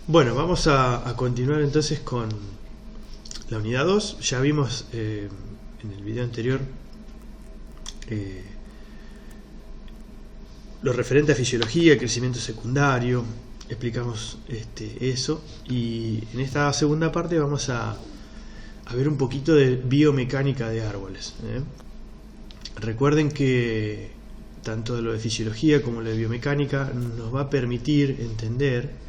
Bueno, vamos a continuar entonces con la unidad 2. Ya vimos en el video anterior lo referente a fisiología, crecimiento secundario, explicamos eso, y en esta segunda parte vamos a ver un poquito de biomecánica de árboles. Recuerden que tanto lo de fisiología como lo de biomecánica nos va a permitir entender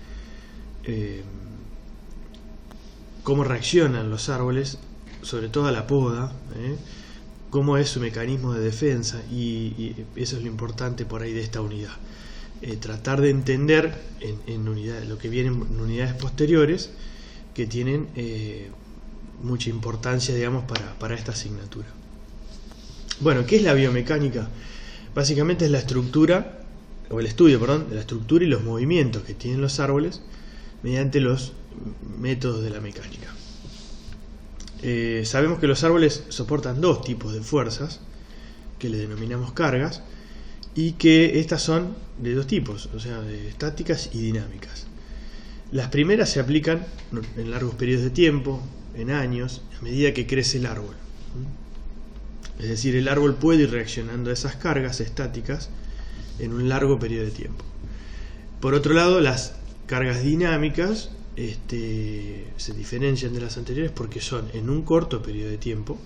cómo reaccionan los árboles, sobre todo a la poda, cómo es su mecanismo de defensa, y eso es lo importante por ahí de esta unidad. Tratar de entender en unidades, lo que viene en unidades posteriores, que tienen mucha importancia, digamos, para esta asignatura. Bueno, ¿qué es la biomecánica? Básicamente es la estructura, o el estudio, perdón, de la estructura y los movimientos que tienen los árboles mediante los métodos de la mecánica. Sabemos que los árboles soportan dos tipos de fuerzas, que le denominamos cargas, y que estas son de dos tipos, o sea, de estáticas y dinámicas. Las primeras se aplican en largos periodos de tiempo, en años, a medida que crece el árbol. Es decir, el árbol puede ir reaccionando a esas cargas estáticas en un largo periodo de tiempo. Por otro lado, las cargas dinámicas se diferencian de las anteriores porque son en un corto periodo de tiempo.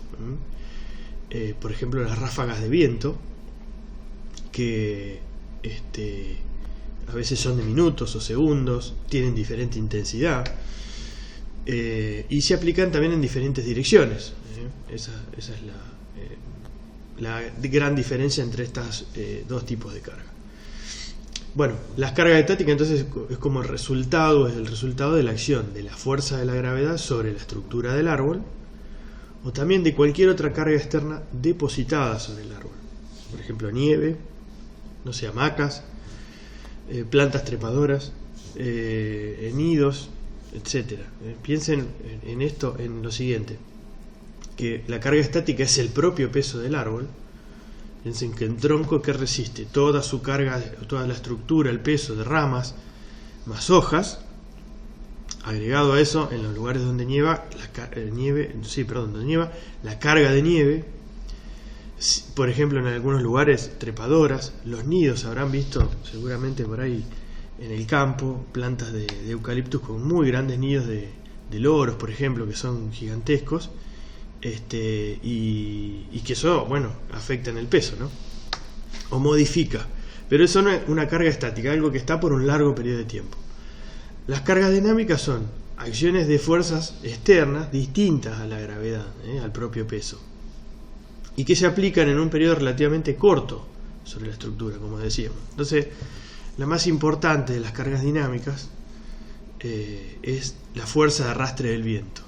Por ejemplo, las ráfagas de viento, que a veces son de minutos o segundos, tienen diferente intensidad, y se aplican también en diferentes direcciones. Esa es la gran diferencia entre estas dos tipos de carga. Bueno, las cargas estáticas entonces es como el resultado de la acción de la fuerza de la gravedad sobre la estructura del árbol, o también de cualquier otra carga externa depositada sobre el árbol. Por ejemplo, nieve, no sé, hamacas, plantas trepadoras, nidos, etc. Piensen en esto, en lo siguiente, que la carga estática es el propio peso del árbol. Piensen que el tronco, que resiste toda su carga, toda la estructura, el peso de ramas más hojas, agregado a eso, en los lugares donde nieva, la carga de nieve. Por ejemplo, en algunos lugares, trepadoras, los nidos, habrán visto seguramente por ahí en el campo, plantas de eucaliptus con muy grandes nidos de loros, por ejemplo, que son gigantescos, y que eso, bueno, afecta en el peso, ¿no? O modifica. Pero eso no es una carga estática, algo que está por un largo periodo de tiempo. Las cargas dinámicas son acciones de fuerzas externas distintas a la gravedad, al propio peso, y que se aplican en un periodo relativamente corto sobre la estructura, como decíamos. Entonces, la más importante de las cargas dinámicas es la fuerza de arrastre del viento.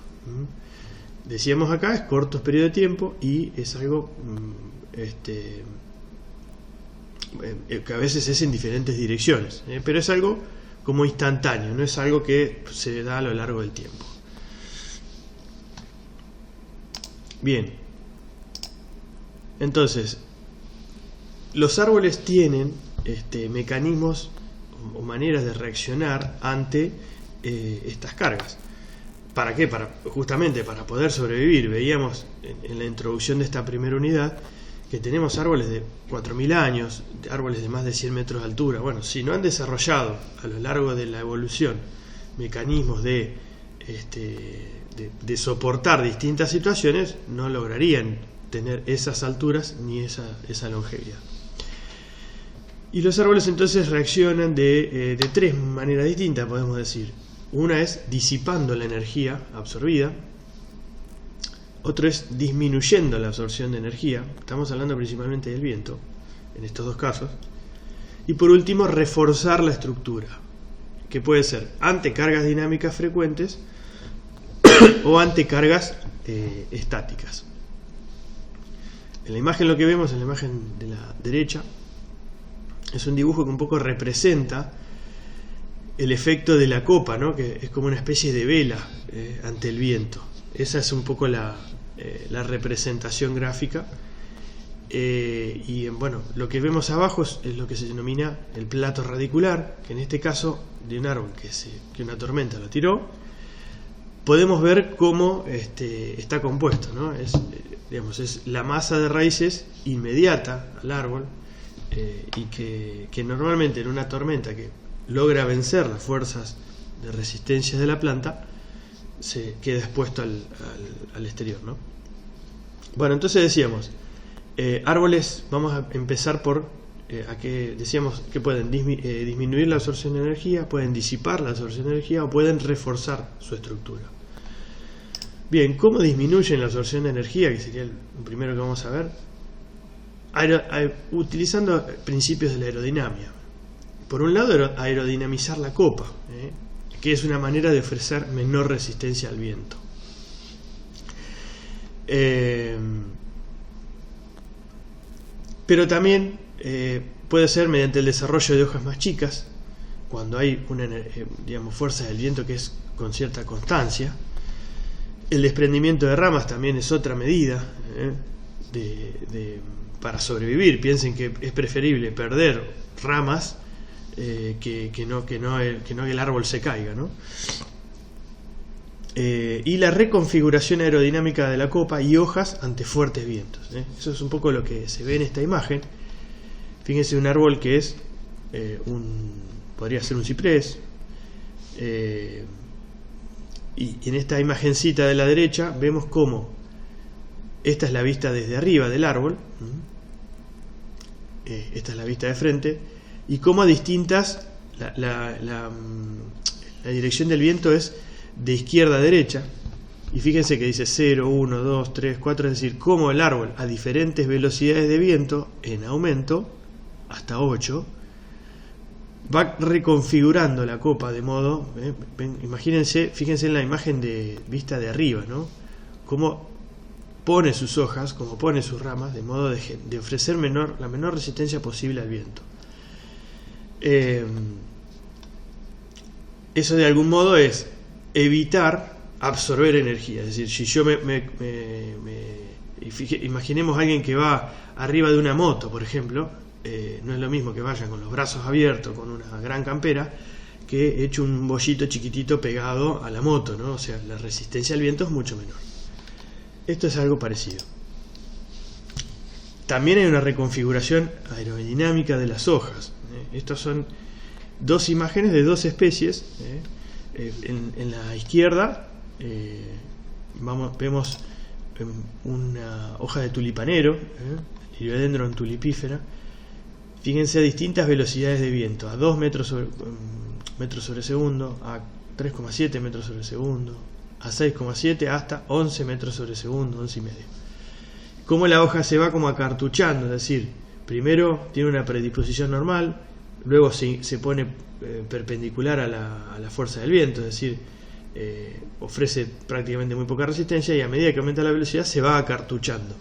Decíamos acá, es cortos periodos de tiempo y es algo que a veces es en diferentes direcciones, pero es algo como instantáneo, no es algo que se da a lo largo del tiempo. Bien, entonces, los árboles tienen mecanismos o maneras de reaccionar ante estas cargas. ¿Para qué? Justamente para poder sobrevivir. Veíamos en la introducción de esta primera unidad que tenemos árboles de 4.000 años, árboles de más de 100 metros de altura. Bueno, si no han desarrollado a lo largo de la evolución mecanismos de soportar distintas situaciones, no lograrían tener esas alturas ni esa longevidad. Y los árboles entonces reaccionan de tres maneras distintas, podemos decir. Una es disipando la energía absorbida, otro es disminuyendo la absorción de energía, estamos hablando principalmente del viento en estos dos casos, y por último reforzar la estructura, que puede ser ante cargas dinámicas frecuentes o ante cargas estáticas. En la imagen, lo que vemos en la imagen de la derecha es un dibujo que un poco representa el efecto de la copa, ¿no? Que es como una especie de vela ante el viento. Esa es un poco la representación gráfica. Y bueno, lo que vemos abajo es lo que se denomina el plato radicular, que en este caso de un árbol que una tormenta lo tiró, podemos ver cómo está compuesto, ¿no? Es la masa de raíces inmediata al árbol, y que normalmente en una tormenta que logra vencer las fuerzas de resistencia de la planta, se queda expuesto al exterior, ¿no? Bueno, entonces decíamos, árboles, vamos a empezar por decíamos que pueden disminuir la absorción de energía, pueden disipar la absorción de energía o pueden reforzar su estructura. Bien, ¿cómo disminuyen la absorción de energía? Que sería el primero que vamos a ver. Utilizando principios de la aerodinámica. Por un lado, aerodinamizar la copa, que es una manera de ofrecer menor resistencia al viento. Pero también puede ser mediante el desarrollo de hojas más chicas, cuando hay una fuerza del viento que es con cierta constancia. El desprendimiento de ramas también es otra medida para sobrevivir. Piensen que es preferible perder ramas que no el árbol se caiga, ¿no? Y la reconfiguración aerodinámica de la copa y hojas ante fuertes vientos. Eso es un poco lo que se ve en esta imagen. Fíjense un árbol que es podría ser un ciprés. Y en esta imagencita de la derecha vemos cómo esta es la vista desde arriba del árbol, esta es la vista de frente, y cómo a distintas la dirección del viento es de izquierda a derecha. Y fíjense que dice 0, 1, 2, 3, 4, es decir, cómo el árbol a diferentes velocidades de viento en aumento hasta 8 va reconfigurando la copa de modo, fíjense en la imagen de vista de arriba, ¿no? Cómo pone sus hojas, cómo pone sus ramas, de modo de ofrecer la menor resistencia posible al viento. Eso de algún modo es evitar absorber energía. Es decir, si yo imaginemos a alguien que va arriba de una moto, por ejemplo, no es lo mismo que vaya con los brazos abiertos, con una gran campera, que hecho un bollito chiquitito pegado a la moto, ¿no? O sea, la resistencia al viento es mucho menor. Esto es algo parecido. También hay una reconfiguración aerodinámica de las hojas. Estas son dos imágenes de dos especies. En la izquierda vemos una hoja de tulipanero, Heliodendron tulipífera. Fíjense a distintas velocidades de viento, a 2 metros sobre segundo, a 3,7 metros sobre segundo, a 6,7 hasta 11 metros sobre segundo, 11,5. Cómo la hoja se va como acartuchando, es decir, primero tiene una predisposición normal, luego se pone perpendicular a la fuerza del viento, es decir, ofrece prácticamente muy poca resistencia, y a medida que aumenta la velocidad se va acartuchando.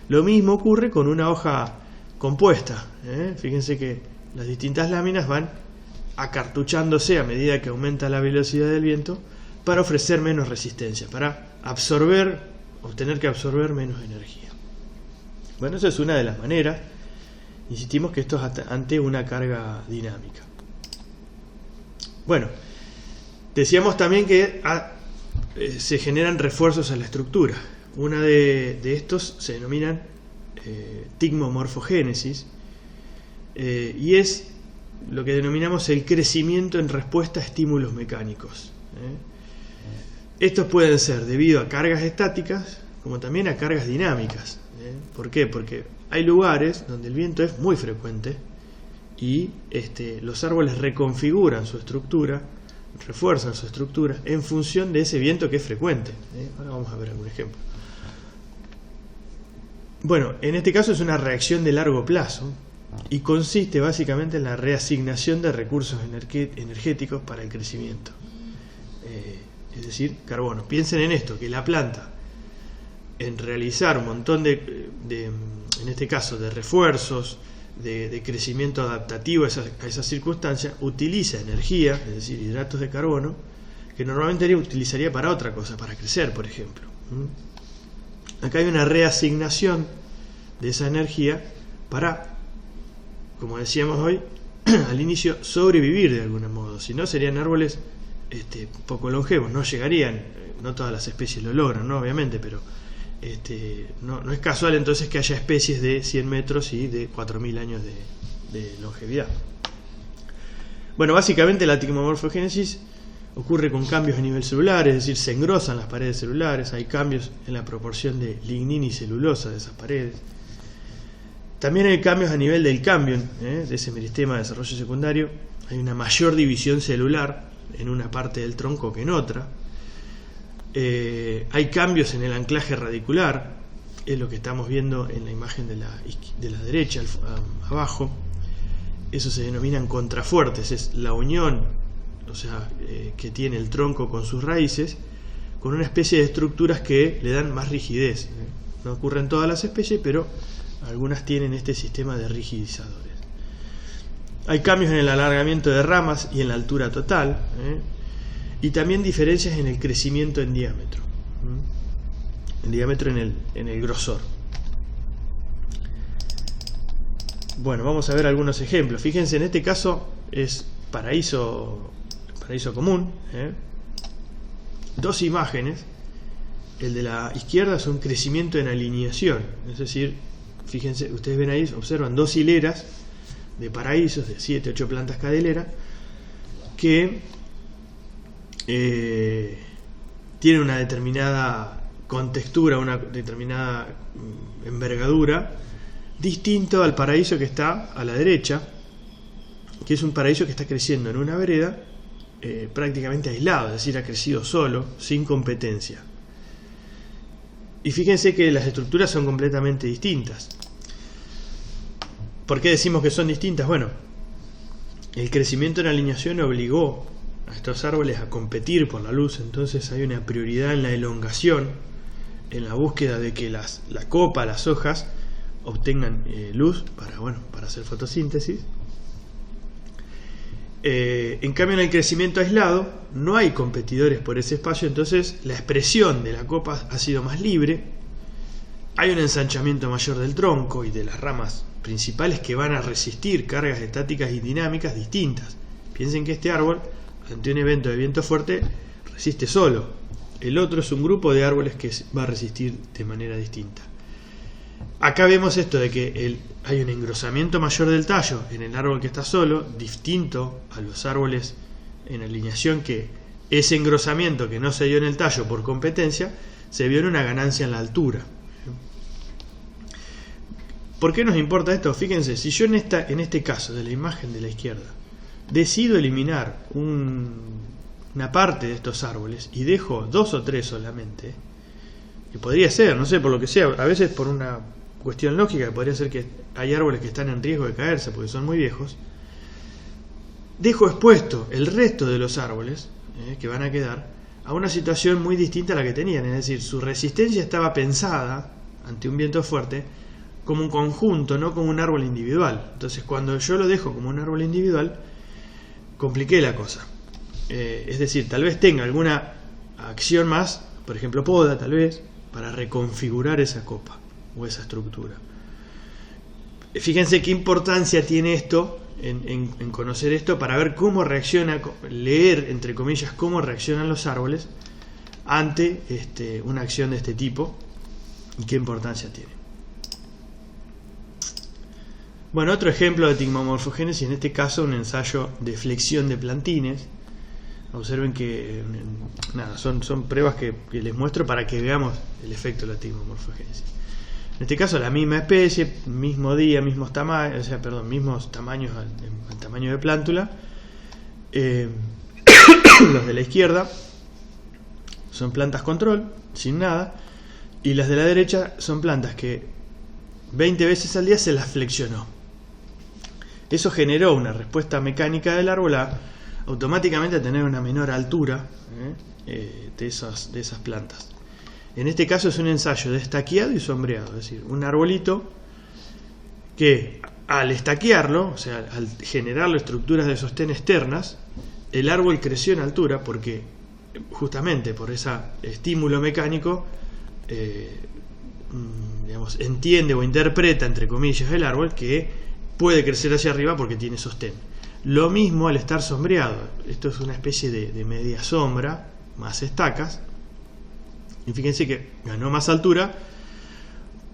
Lo mismo ocurre con una hoja compuesta. Fíjense que las distintas láminas van acartuchándose a medida que aumenta la velocidad del viento para ofrecer menos resistencia, para obtener que absorber menos energía. Bueno, esa es una de las maneras. Insistimos que esto es ante una carga dinámica. Bueno, decíamos también que se generan refuerzos a la estructura. Una de estos se denominan tigmomorfogénesis, y es lo que denominamos el crecimiento en respuesta a estímulos mecánicos. Estos pueden ser debido a cargas estáticas como también a cargas dinámicas. ¿Por qué? Porque hay lugares donde el viento es muy frecuente y los árboles reconfiguran su estructura, refuerzan su estructura en función de ese viento que es frecuente. Ahora vamos a ver algún ejemplo. Bueno, en este caso es una reacción de largo plazo y consiste básicamente en la reasignación de recursos energéticos para el crecimiento. Es decir, carbono. Piensen en esto, que la planta, en realizar un montón en este caso, de refuerzos, de crecimiento adaptativo a esas circunstancias, utiliza energía, es decir, hidratos de carbono, que normalmente utilizaría para otra cosa, para crecer, por ejemplo. Acá hay una reasignación de esa energía para, como decíamos hoy, al inicio sobrevivir de algún modo, si no serían árboles poco longevos, no llegarían, no todas las especies lo logran, ¿no? Obviamente, pero no es casual entonces que haya especies de 100 metros y de 4.000 años de longevidad. Bueno, básicamente la ticmomorfogénesis ocurre con cambios a nivel celular, es decir, se engrosan las paredes celulares, hay cambios en la proporción de lignina y celulosa de esas paredes. También hay cambios a nivel del cambio de ese meristema de desarrollo secundario, hay una mayor división celular en una parte del tronco que en otra. Hay cambios en el anclaje radicular, es lo que estamos viendo en la imagen de la derecha abajo. Eso se denominan contrafuertes, es la unión, o sea, que tiene el tronco con sus raíces, con una especie de estructuras que le dan más rigidez. No ocurre en todas las especies, pero algunas tienen este sistema de rigidizadores. Hay cambios en el alargamiento de ramas y en la altura total, y también diferencias en el crecimiento en diámetro, en el grosor. Bueno, vamos a ver algunos ejemplos. Fíjense, en este caso es paraíso común, dos imágenes. El de la izquierda es un crecimiento en alineación, es decir, fíjense, ustedes ven ahí, observan dos hileras de paraísos de 7, 8 plantas cada hilera que tienen una determinada contextura, una determinada envergadura, distinto al paraíso que está a la derecha, que es un paraíso que está creciendo en una vereda prácticamente aislado, es decir, ha crecido solo, sin competencia. Y fíjense que las estructuras son completamente distintas. ¿Por qué decimos que son distintas? Bueno, el crecimiento en alineación obligó a estos árboles a competir por la luz, entonces hay una prioridad en la elongación, en la búsqueda de que la copa, las hojas, obtengan luz para hacer fotosíntesis. En cambio, en el crecimiento aislado no hay competidores por ese espacio, entonces la expresión de la copa ha sido más libre, hay un ensanchamiento mayor del tronco y de las ramas principales que van a resistir cargas estáticas y dinámicas distintas. Piensen que este árbol, ante un evento de viento fuerte, resiste solo. El otro es un grupo de árboles que va a resistir de manera distinta. Acá vemos esto de que hay un engrosamiento mayor del tallo en el árbol que está solo, distinto a los árboles en alineación, que ese engrosamiento que no se dio en el tallo por competencia, se vio en una ganancia en la altura. ¿Por qué nos importa esto? Fíjense, si yo en este caso de la imagen de la izquierda decido eliminar una parte de estos árboles y dejo 2 o 3 solamente, que podría ser, no sé, por lo que sea, a veces por una cuestión lógica, que podría ser que hay árboles que están en riesgo de caerse porque son muy viejos, dejo expuesto el resto de los árboles que van a quedar a una situación muy distinta a la que tenían, es decir, su resistencia estaba pensada ante un viento fuerte como un conjunto, no como un árbol individual. Entonces, cuando yo lo dejo como un árbol individual, compliqué la cosa. Es decir, tal vez tenga alguna acción más, por ejemplo poda tal vez, para reconfigurar esa copa o esa estructura. Fíjense qué importancia tiene esto en conocer esto para ver cómo reacciona, leer entre comillas cómo reaccionan los árboles ante una acción de este tipo y qué importancia tiene. Bueno, otro ejemplo de ticmomorfogénesis, en este caso un ensayo de flexión de plantines. Observen que son pruebas que les muestro para que veamos el efecto de la ticmomorfogénesis. En este caso la misma especie, mismo día, mismos tamaños, mismos tamaños en tamaño de plántula. Los de la izquierda son plantas control, sin nada, y las de la derecha son plantas que 20 veces al día se las flexionó. Eso generó una respuesta mecánica del árbol automáticamente a tener una menor altura de esas plantas. En este caso es un ensayo de estaqueado y sombreado, es decir, un arbolito que al estaquearlo, o sea, al generarle estructuras de sostén externas, el árbol creció en altura porque justamente por ese estímulo mecánico entiende o interpreta, entre comillas, el árbol que puede crecer hacia arriba porque tiene sostén. Lo mismo al estar sombreado. Esto es una especie de media sombra, más estacas. Y fíjense que ganó más altura.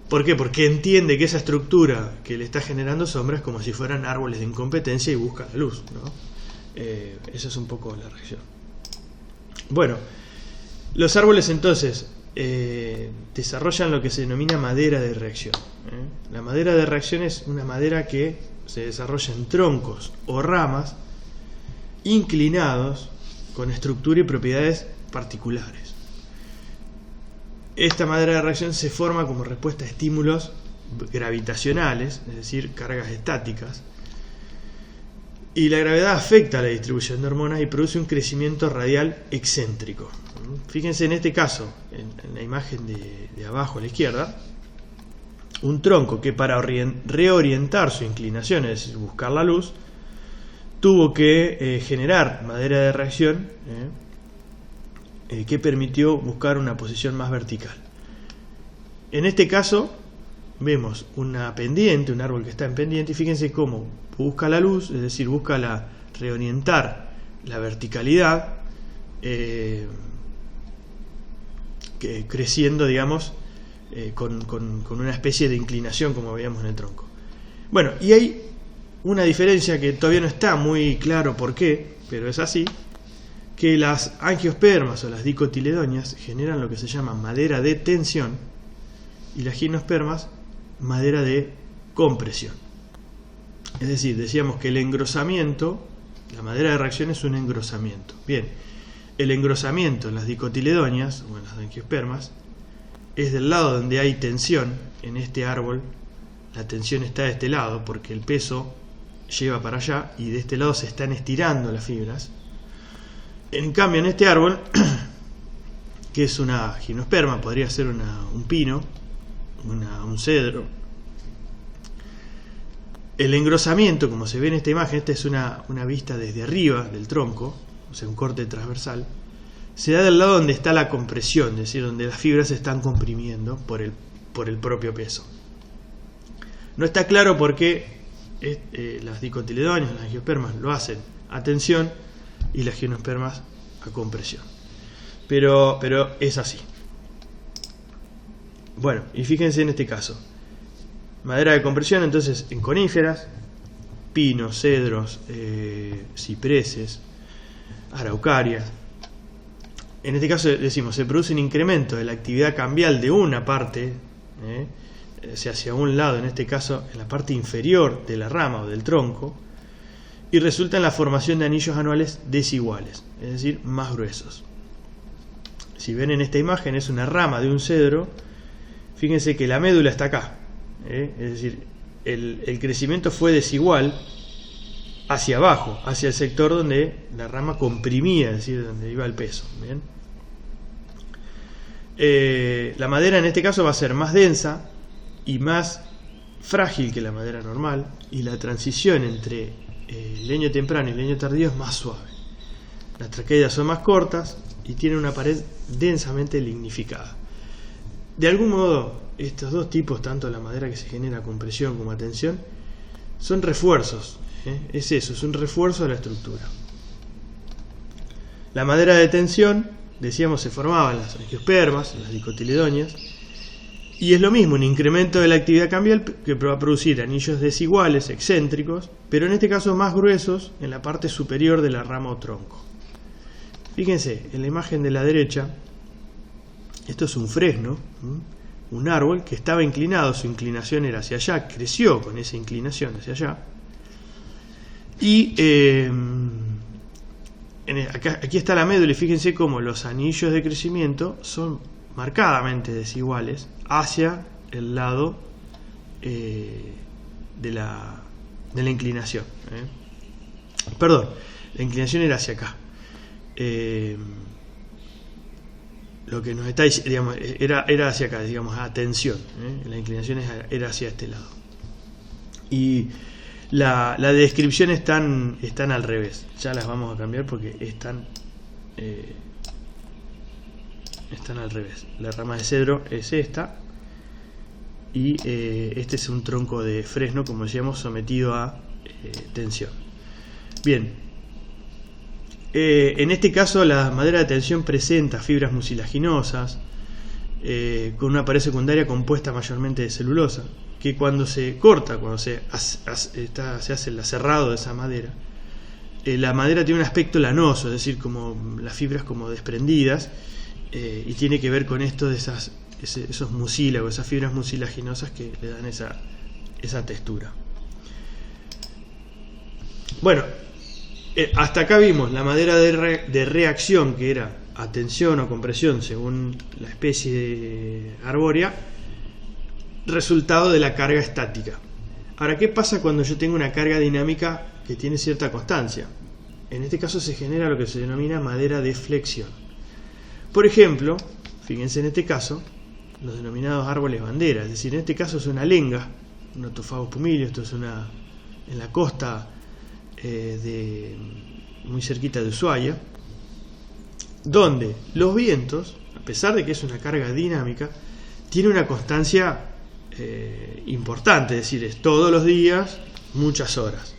¿Por qué? Porque entiende que esa estructura que le está generando sombra es como si fueran árboles de incompetencia y busca la luz, ¿no? Esa es un poco la reacción. Bueno, los árboles entonces desarrollan lo que se denomina madera de reacción. La madera de reacción es una madera que se desarrolla en troncos o ramas inclinados con estructura y propiedades particulares. Esta madera de reacción se forma como respuesta a estímulos gravitacionales, es decir, cargas estáticas, y la gravedad afecta a la distribución de hormonas y produce un crecimiento radial excéntrico. Fíjense en este caso, en la imagen de abajo a la izquierda, un tronco que para reorientar su inclinación, es decir, buscar la luz, tuvo que generar madera de reacción que permitió buscar una posición más vertical. En este caso vemos una pendiente, un árbol que está en pendiente, y fíjense cómo busca la luz, es decir, busca reorientar la verticalidad, creciendo, digamos, con una especie de inclinación, como veíamos en el tronco. Bueno, y hay una diferencia que todavía no está muy claro por qué, pero es así, que las angiospermas o las dicotiledonias generan lo que se llama madera de tensión y las gimnospermas madera de compresión. Es decir, decíamos que el engrosamiento, la madera de reacción es un engrosamiento. Bien, el engrosamiento en las dicotiledonias o en las angiospermas es del lado donde hay tensión. En este árbol la tensión está de este lado porque el peso lleva para allá y de este lado se están estirando las fibras. En cambio, en este árbol, que es una gimnosperma, podría ser un pino, un cedro, el engrosamiento, como se ve en esta imagen, esta es una vista desde arriba del tronco, o sea, un corte transversal, se da del lado donde está la compresión, es decir, donde las fibras se están comprimiendo por el propio peso. No está claro por qué las dicotiledonias, las angiospermas, lo hacen a tensión y las gimnospermas a compresión, pero es así. Bueno, y fíjense en este caso, madera de compresión entonces en coníferas, pinos, cedros, cipreses, araucarias. En este caso decimos, se produce un incremento de la actividad cambial de una parte, hacia un lado, en este caso en la parte inferior de la rama o del tronco, y resulta en la formación de anillos anuales desiguales, es decir, más gruesos. Si ven en esta imagen es una rama de un cedro, fíjense que la médula está acá, es decir, el crecimiento fue desigual hacia abajo, hacia el sector donde la rama comprimía, es decir, donde iba el peso. ¿Bien? La madera en este caso va a ser más densa y más frágil que la madera normal, y la transición entre leño temprano y leño tardío es más suave. Las traqueidas son más cortas y tienen una pared densamente lignificada. De algún modo, estos dos tipos, tanto la madera que se genera a compresión como a tensión, son refuerzos. Es eso, es un refuerzo de la estructura. La madera de tensión, decíamos, se formaba en las angiospermas, en las dicotiledonias, y es lo mismo, un incremento de la actividad cambial que va a producir anillos desiguales, excéntricos, pero en este caso más gruesos en la parte superior de la rama o tronco. Fíjense, en la imagen de la derecha, esto es un fresno, un árbol que estaba inclinado, su inclinación era hacia allá, creció con esa inclinación hacia allá, y aquí está la médula, y fíjense cómo los anillos de crecimiento son marcadamente desiguales hacia el lado de la inclinación. Perdón, la inclinación era hacia acá. Lo que nos está diciendo, digamos, era hacia acá, digamos, a tensión. La inclinación era hacia este lado. Y la descripción están al revés. Ya las vamos a cambiar porque están al revés. La rama de cedro es esta y este es un tronco de fresno, como decíamos, sometido a tensión. Bien, en este caso la madera de tensión presenta fibras mucilaginosas con una pared secundaria compuesta mayormente de celulosa, que cuando se corta, cuando se hace el aserrado de esa madera, la madera tiene un aspecto lanoso, es decir, como las fibras como desprendidas, y tiene que ver con esto de esos mucílagos, esas fibras mucilaginosas que le dan esa textura. Bueno, hasta acá vimos la madera de reacción, que era a tensión o compresión según la especie arbórea, resultado de la carga estática. Ahora, ¿qué pasa cuando yo tengo una carga dinámica que tiene cierta constancia? En este caso se genera lo que se denomina madera de flexión. Por ejemplo, fíjense en este caso, los denominados árboles bandera, es decir, en este caso es una lenga, un Nothofagus pumilio, esto es en la costa muy cerquita de Ushuaia, donde los vientos, a pesar de que es una carga dinámica, tiene una constancia importante, es decir, es todos los días, muchas horas.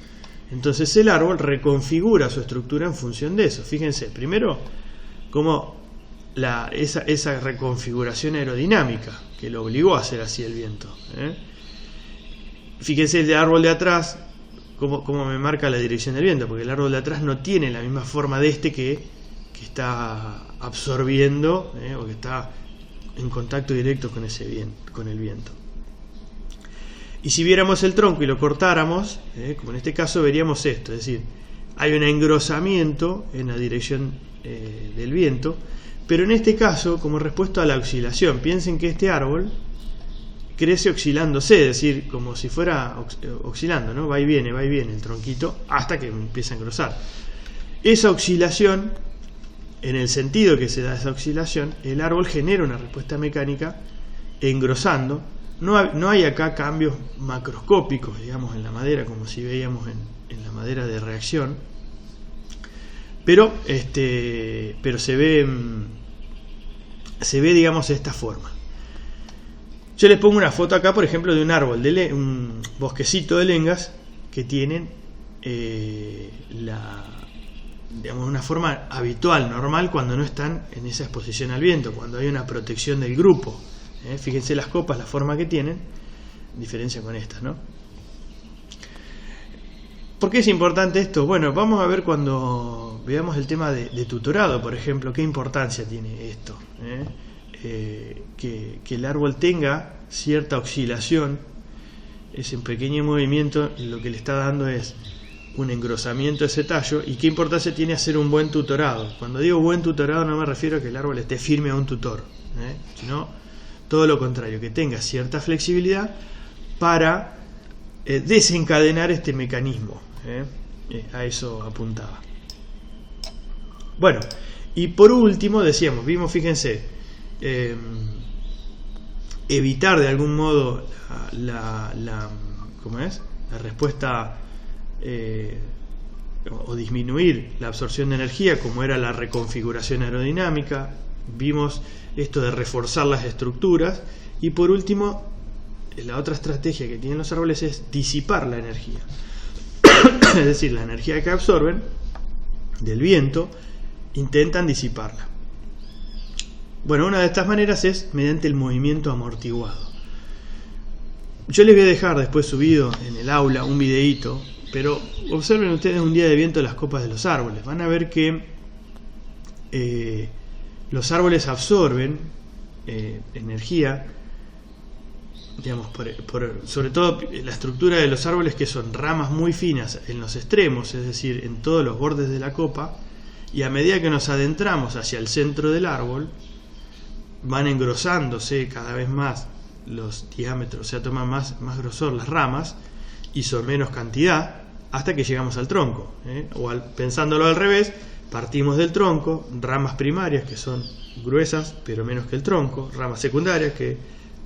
Entonces el árbol reconfigura su estructura en función de eso. Fíjense, primero, cómo esa reconfiguración aerodinámica que lo obligó a hacer así el viento. Fíjense el árbol de atrás, cómo me marca la dirección del viento, porque el árbol de atrás no tiene la misma forma de este que está absorbiendo o que está en contacto directo con el viento. Y si viéramos el tronco y lo cortáramos, como en este caso, veríamos esto, es decir, hay un engrosamiento en la dirección del viento, pero en este caso como respuesta a la oscilación. Piensen que este árbol crece oscilándose, es decir, como si fuera oscilando, ¿no? Va y viene el tronquito hasta que empieza a engrosar. Esa oscilación, en el sentido que se da esa oscilación, el árbol genera una respuesta mecánica engrosando. No hay acá cambios macroscópicos, digamos, en la madera, como si veíamos en la madera de reacción, pero se ve, digamos, de esta forma. Yo les pongo una foto acá, por ejemplo, de un árbol, un bosquecito de lengas que tienen digamos, una forma habitual, normal, cuando no están en esa exposición al viento, cuando hay una protección del grupo. Fíjense las copas, la forma que tienen, diferencia con estas, ¿no? ¿Por qué es importante esto? Bueno, vamos a ver cuando veamos el tema de tutorado, por ejemplo, qué importancia tiene esto. Que el árbol tenga cierta oscilación, ese pequeño movimiento, lo que le está dando es un engrosamiento de ese tallo. Y qué importancia tiene hacer un buen tutorado. Cuando digo buen tutorado no me refiero a que el árbol esté firme a un tutor, sino todo lo contrario, que tenga cierta flexibilidad para desencadenar este mecanismo. A eso apuntaba. Bueno, y por último vimos, fíjense, evitar de algún modo la respuesta o disminuir la absorción de energía, como era la reconfiguración aerodinámica. Vimos esto de reforzar las estructuras, y por último la otra estrategia que tienen los árboles es disipar la energía. Es decir, la energía que absorben del viento intentan disiparla. Bueno, una de estas maneras es mediante el movimiento amortiguado. Yo les voy a dejar después subido en el aula un videíto, pero observen ustedes un día de viento las copas de los árboles. Van a ver que los árboles absorben energía, digamos, sobre todo la estructura de los árboles, que son ramas muy finas en los extremos, es decir, en todos los bordes de la copa, y a medida que nos adentramos hacia el centro del árbol, van engrosándose cada vez más los diámetros, o sea, toman más grosor las ramas y son menos cantidad, hasta que llegamos al tronco. Pensándolo al revés, partimos del tronco, ramas primarias que son gruesas pero menos que el tronco, ramas secundarias que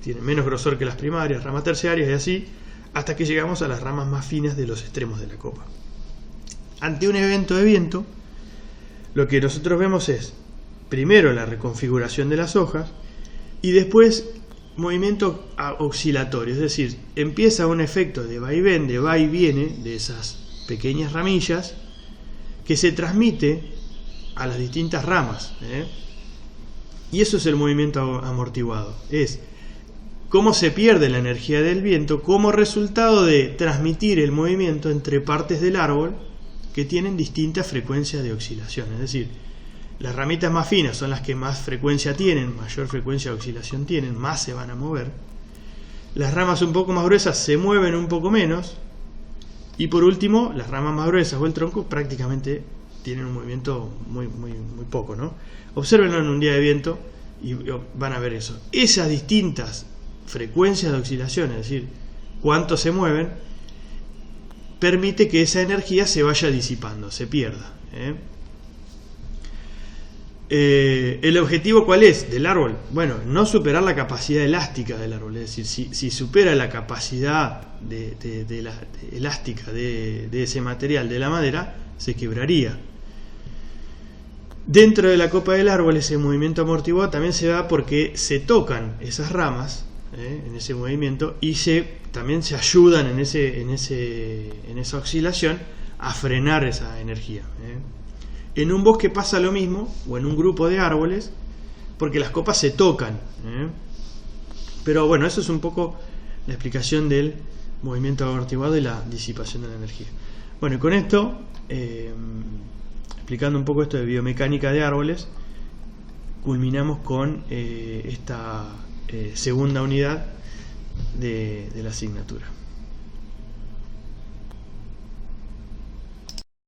tienen menos grosor que las primarias, ramas terciarias, y así hasta que llegamos a las ramas más finas de los extremos de la copa. Ante un evento de viento, lo que nosotros vemos es primero la reconfiguración de las hojas y después movimiento oscilatorio, es decir, empieza un efecto de vaivén, de va y viene de esas pequeñas ramillas, que se transmite a las distintas ramas, y eso es el movimiento amortiguado. Es cómo se pierde la energía del viento como resultado de transmitir el movimiento entre partes del árbol que tienen distintas frecuencias de oscilación. Es decir, las ramitas más finas son las que más frecuencia tienen, mayor frecuencia de oscilación tienen, más se van a mover. Las ramas un poco más gruesas se mueven un poco menos. Y por último, las ramas más gruesas o el tronco prácticamente tienen un movimiento muy poco, ¿no? Obsérvenlo en un día de viento y van a ver eso. Esas distintas frecuencias de oscilación, es decir, cuánto se mueven, permite que esa energía se vaya disipando, se pierda. ¿El objetivo cuál es del árbol? Bueno, no superar la capacidad elástica del árbol. Es decir, si supera la capacidad elástica de ese material, de la madera, se quebraría. Dentro de la copa del árbol, ese movimiento amortiguado también se da porque se tocan esas ramas en ese movimiento y también se ayudan en esa oscilación a frenar esa energía. En un bosque pasa lo mismo, o en un grupo de árboles, porque las copas se tocan. Pero bueno, eso es un poco la explicación del movimiento amortiguado y la disipación de la energía. Bueno, y con esto, explicando un poco esto de biomecánica de árboles, culminamos con esta segunda unidad de la asignatura.